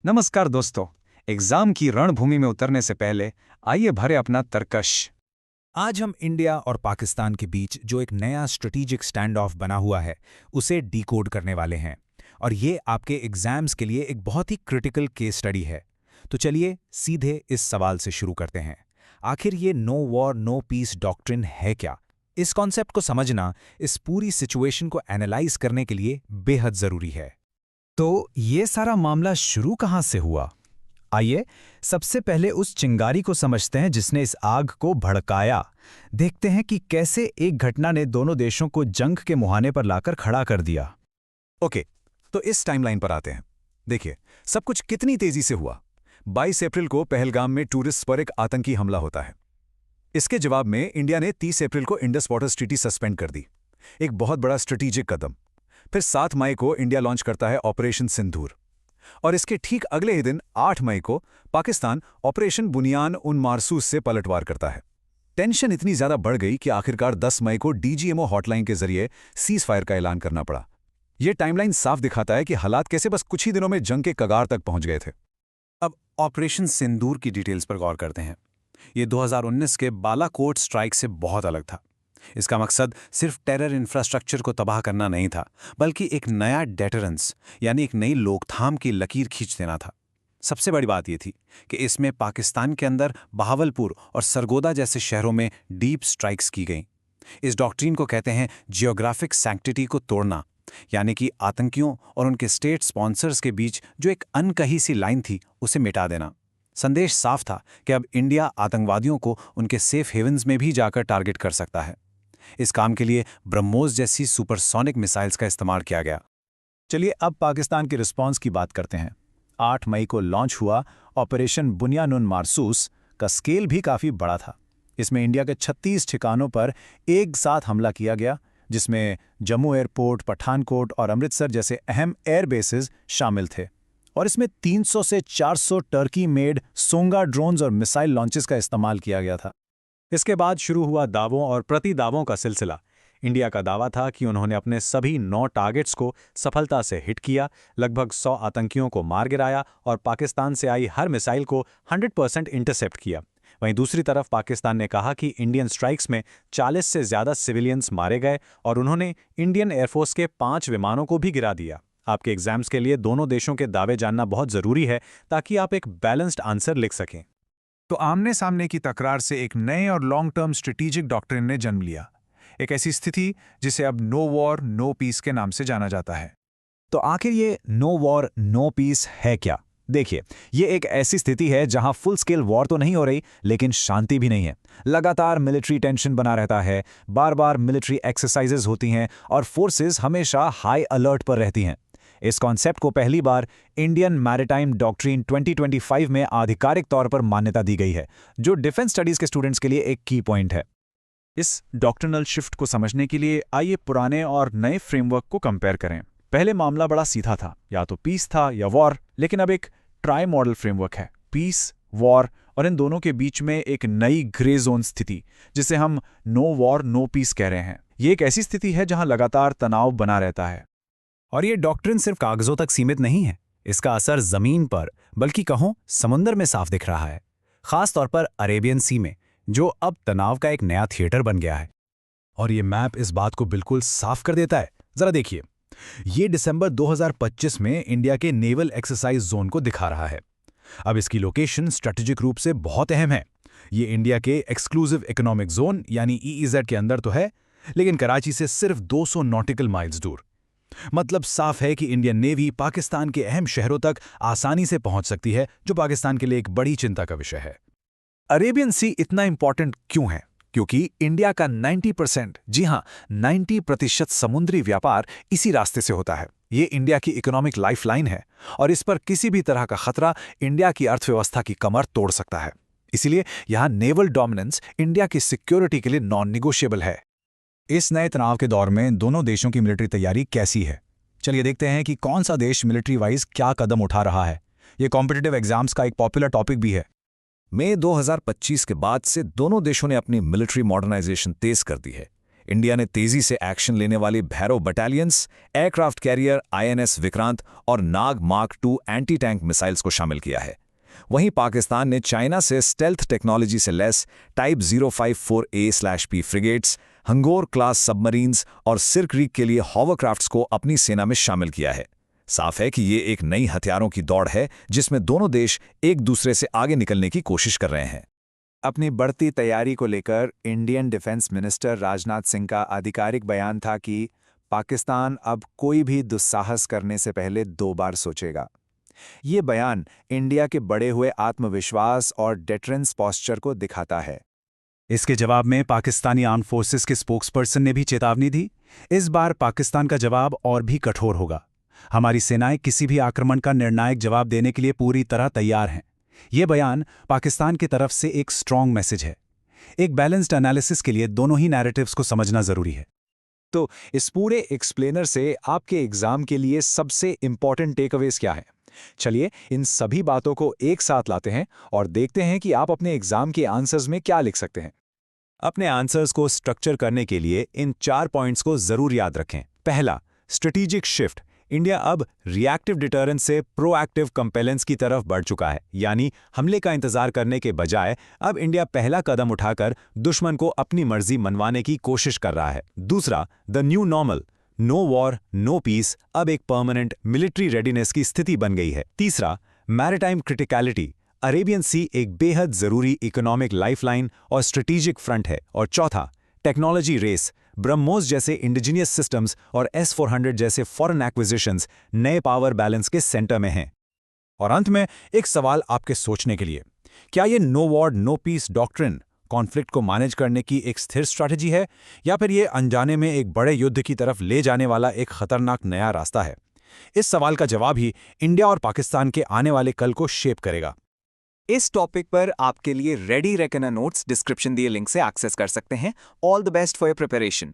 नमस्कार दोस्तों। एग्जाम की रणभूमि में उतरने से पहले आइए भरे अपना तर्कश। आज हम इंडिया और पाकिस्तान के बीच जो एक नया स्ट्रेटेजिक स्टैंड ऑफ बना हुआ है उसे डिकोड करने वाले हैं। और ये आपके एग्जाम्स के लिए एक बहुत ही क्रिटिकल केस स्टडी है। तो चलिए सीधे इस सवाल से शुरू करते हैं। आखिर ये no war no peace doctrine है क्या? इस कॉन्सेप्ट को समझना इस पूरी सिचुएशन को एनालाइज करने के लिए बेहद जरूरी है। तो ये सारा मामला शुरू कहाँ से हुआ? आइए सबसे पहले उस चिंगारी को समझते हैं जिसने इस आग को भड़काया। देखते हैं कि कैसे एक घटना ने दोनों देशों को जंग के मुहाने पर लाकर खड़ा कर दिया। ओके, तो इस टाइमलाइन पर आते हैं। देखिए सब कुछ कितनी तेजी से हुआ। 22 अप्रैल को पहलगाम में टूरिस्ट पर एक आतंकी हमला होता है। इसके जवाब में इंडिया ने 30 अप्रैल को इंडस वाटर ट्रीटी सस्पेंड कर दी, एक बहुत बड़ा स्ट्रेटेजिक कदम। फिर 7 मई को इंडिया लॉन्च करता है ऑपरेशन सिंदूर, और इसके ठीक अगले ही दिन 8 मई को पाकिस्तान ऑपरेशन बुनियान उन मारसूस से पलटवार करता है। टेंशन इतनी ज्यादा बढ़ गई कि आखिरकार 10 मई को डीजीएमओ हॉटलाइन के जरिए सीज फायर का ऐलान करना पड़ा। यह टाइमलाइन साफ दिखाता है कि हालात कैसे बस कुछ ही दिनों में जंग के कगार तक पहुंच गए थे। अब ऑपरेशन सिंदूर की डिटेल्स पर गौर करते हैं। यह 2019 के बालाकोट स्ट्राइक से बहुत अलग था। इसका मकसद सिर्फ टेरर इंफ्रास्ट्रक्चर को तबाह करना नहीं था, बल्कि एक नया डेटरेंस यानी एक नई रोकथाम की लकीर खींच देना था। सबसे बड़ी बात यह थी कि इसमें पाकिस्तान के अंदर बहावलपुर और सरगोदा जैसे शहरों में डीप स्ट्राइक्स की गईं। इस डॉक्ट्रिन को कहते हैं जियोग्राफिक सैंक्टिटी को तोड़ना, यानी कि आतंकियों और उनके स्टेट स्पॉन्सर्स के बीच जो एक अनकही सी लाइन थी उसे मिटा देना। संदेश साफ था कि अब इंडिया आतंकवादियों को उनके सेफ हेवन्स में भी जाकर टारगेट कर सकता है। इस काम के लिए ब्रह्मोस जैसी सुपरसोनिक मिसाइल्स का इस्तेमाल किया गया। चलिए अब पाकिस्तान के रिस्पांस की बात करते हैं। 8 मई को लॉन्च हुआ ऑपरेशन बुनियान उन मारसूस का स्केल भी काफ़ी बड़ा था। इसमें इंडिया के 36 ठिकानों पर एक साथ हमला किया गया, जिसमें जम्मू एयरपोर्ट, पठानकोट और अमृतसर जैसे अहम एयर बेसेस शामिल थे। और इसमें 300 से 400 टर्की मेड सोंगा ड्रोन्स और मिसाइल लॉन्चेस का इस्तेमाल किया गया था। इसके बाद शुरू हुआ दावों और प्रति दावों का सिलसिला। इंडिया का दावा था कि उन्होंने अपने सभी 9 टारगेट्स को सफलता से हिट किया, लगभग 100 आतंकियों को मार गिराया और पाकिस्तान से आई हर मिसाइल को 100% इंटरसेप्ट किया। वहीं दूसरी तरफ पाकिस्तान ने कहा कि इंडियन स्ट्राइक्स में 40 से ज़्यादा सिविलियंस मारे गए और उन्होंने इंडियन एयरफोर्स के 5 विमानों को भी गिरा दिया। आपके एग्जाम्स के लिए दोनों देशों के दावे जानना बहुत ज़रूरी है ताकि आप एक बैलेंस्ड आंसर लिख सकें। तो आमने सामने की तकरार से एक नए और लॉन्ग टर्म स्ट्रेटेजिक डॉक्ट्रिन ने जन्म लिया, एक ऐसी स्थिति जिसे अब नो वॉर नो पीस के नाम से जाना जाता है। तो आखिर ये नो वॉर नो पीस है क्या? देखिए, ये एक ऐसी स्थिति है जहां फुल स्केल वॉर तो नहीं हो रही, लेकिन शांति भी नहीं है। लगातार मिलिट्री टेंशन बना रहता है, बार बार मिलिट्री एक्सरसाइजेज होती हैं और फोर्सेस हमेशा हाई अलर्ट पर रहती हैं। इस कॉन्सेप्ट को पहली बार इंडियन मैरिटाइम डॉक्ट्रिन 2025 में आधिकारिक तौर पर मान्यता दी गई है, जो डिफेंस स्टडीज के स्टूडेंट्स के लिए एक की पॉइंट है। इस डॉक्ट्रिनल शिफ्ट को समझने के लिए आइए पुराने और नए फ्रेमवर्क को कंपेयर करें। पहले मामला बड़ा सीधा था, या तो पीस था या वॉर, लेकिन अब एक ट्राई मॉडल फ्रेमवर्क है, पीस, वॉर और इन दोनों के बीच में एक नई ग्रे जोन स्थिति, जिसे हम नो वॉर नो पीस कह रहे हैं। ये एक ऐसी स्थिति है जहां लगातार तनाव बना रहता है। और ये डॉक्ट्रिन सिर्फ कागजों तक सीमित नहीं है, इसका असर जमीन पर बल्कि कहो समुंदर में साफ दिख रहा है, खास तौर पर अरेबियन सी में, जो अब तनाव का एक नया थिएटर बन गया है। और ये मैप इस बात को बिल्कुल साफ कर देता है। जरा देखिए, ये दिसंबर 2025 में इंडिया के नेवल एक्सरसाइज जोन को दिखा रहा है। अब इसकी लोकेशन स्ट्रेटेजिक रूप से बहुत अहम है। ये इंडिया के एक्सक्लूसिव इकोनॉमिक जोन यानी ईईजेड के अंदर तो है, लेकिन कराची से सिर्फ 200 नॉटिकल माइल्स दूर। मतलब साफ है कि इंडियन नेवी पाकिस्तान के अहम शहरों तक आसानी से पहुंच सकती है, जो पाकिस्तान के लिए एक बड़ी चिंता का विषय है। अरेबियन सी इतना इंपॉर्टेंट क्यों है? क्योंकि इंडिया का 90%, जी हां 90% समुद्री व्यापार इसी रास्ते से होता है। ये इंडिया की इकोनॉमिक लाइफलाइन है और इस पर किसी भी तरह का खतरा इंडिया की अर्थव्यवस्था की कमर तोड़ सकता है। इसीलिए यहां नेवल डोमिनेंस इंडिया की सिक्योरिटी के लिए नॉन निगोशिएबल है। इस नए तनाव के दौर में दोनों देशों की मिलिट्री तैयारी कैसी है? चलिए देखते हैं कि कौन सा देश मिलिट्री वाइज क्या कदम उठा रहा है। ये कॉम्पिटिटिव एग्जाम्स का एक पॉपुलर टॉपिक भी है। मई 2025 के बाद से दोनों देशों ने अपनी मिलिट्री मॉडर्नाइजेशन तेज कर दी है। इंडिया ने तेजी से एक्शन लेने वाली Bhairav battalions, aircraft carrier INS Vikrant और Nag mark II anti tank missiles को शामिल किया है। वहीं पाकिस्तान ने चाइना से स्टेल्थ टेक्नोलॉजी से लैस type 054A/P frigates, Hangor class submarines और सिर्क रीक के लिए हॉवरक्राफ्ट्स को अपनी सेना में शामिल किया है। साफ है कि ये एक नई हथियारों की दौड़ है जिसमें दोनों देश एक दूसरे से आगे निकलने की कोशिश कर रहे हैं। अपनी बढ़ती तैयारी को लेकर Indian defence minister Rajnath Singh का आधिकारिक बयान था कि पाकिस्तान अब कोई भी दुस्साहस करने से पहले 2 बार सोचेगा। ये बयान इंडिया के बढ़े हुए आत्मविश्वास और डेटरेंस पॉस्चर को दिखाता है। इसके जवाब में पाकिस्तानी आर्म फोर्सेस के स्पोक्सपर्सन ने भी चेतावनी दी। इस बार पाकिस्तान का जवाब और भी कठोर होगा। हमारी सेनाएं किसी भी आक्रमण का निर्णायक जवाब देने के लिए पूरी तरह तैयार हैं। यह बयान पाकिस्तान की तरफ से एक स्ट्रॉन्ग मैसेज है। एक बैलेंस्ड एनालिसिस के लिए दोनों ही नैरेटिव्स को समझना जरूरी है। तो इस पूरे एक्सप्लेनर से आपके एग्जाम के लिए सबसे इंपॉर्टेंट टेकअवेज क्या है? चलिए इन सभी बातों को एक साथ लाते हैं और देखते हैं कि आप अपने एग्जाम के आंसर्स में क्या लिख सकते हैं। अपने आंसर्स को स्ट्रक्चर करने के लिए इन 4 पॉइंट्स को जरूर याद रखें। पहला, स्ट्रेटेजिक शिफ्ट। इंडिया अब रिएक्टिव डिटरेंस से प्रोएक्टिव कंपेलेंस की तरफ बढ़ चुका है, यानी हमले का इंतजार करने के बजाय अब इंडिया पहला कदम उठाकर दुश्मन को अपनी मर्जी मनवाने की कोशिश कर रहा है। दूसरा, the new normal. No war no peace अब एक परमानेंट मिलिट्री रेडीनेस की स्थिति बन गई है। तीसरा, मैरिटाइम क्रिटिकलिटी। अरेबियन सी एक बेहद जरूरी इकोनॉमिक लाइफलाइन और स्ट्रेटेजिक फ्रंट है। और चौथा, टेक्नोलॉजी रेस। ब्रह्मोस जैसे इंडिजीनियस सिस्टम्स और S-400 जैसे फॉरेन एक्विजिशंस नए पावर बैलेंस के सेंटर में हैं। और अंत में एक सवाल आपके सोचने के लिए, क्या ये no war no peace doctrine conflict को मैनेज करने की एक स्थिर स्ट्रैटेजी है, या फिर ये अनजाने में एक बड़े युद्ध की तरफ ले जाने वाला एक खतरनाक नया रास्ता है? इस सवाल का जवाब ही इंडिया और पाकिस्तान के आने वाले कल को शेप करेगा। इस टॉपिक पर आपके लिए रेडी रेकनर नोट्स डिस्क्रिप्शन दिए लिंक से एक्सेस कर सकते हैं। All the best for your preparation.